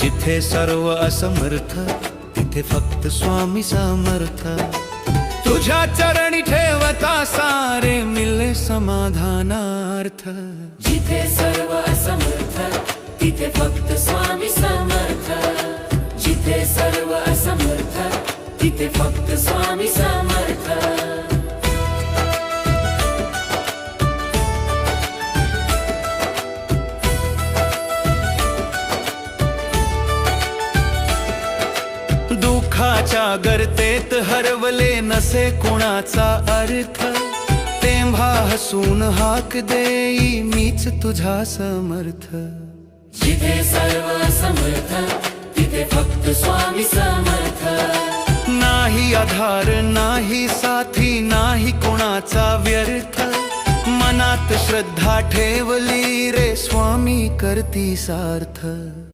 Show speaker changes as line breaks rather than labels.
जिथे सर्व असमर्थ तिथे फक्त स्वामी समर्थ। तुझ्या चरणी ठेवता सारे मिले समाधानार्थ।
जिथे सर्व असमर्थ तिथे फक्त स्वामी समर्थ। जिथे सर्व असमर्थ तिथे फक्त स्वामी समर्थ।
दुःखाच्या गर्तेत हरवले नसे कुणाचा अर्थ, तेव्हा हसून हाक देई मीच तुझा समर्थ।
जिथे सर्व समर्थ तिथे फक्त स्वामी समर्थ।
नाही आधार नाही साथी नाही कोणाचा व्यर्थ, मनात श्रद्धा ठेवली रे स्वामी करती सार्थ।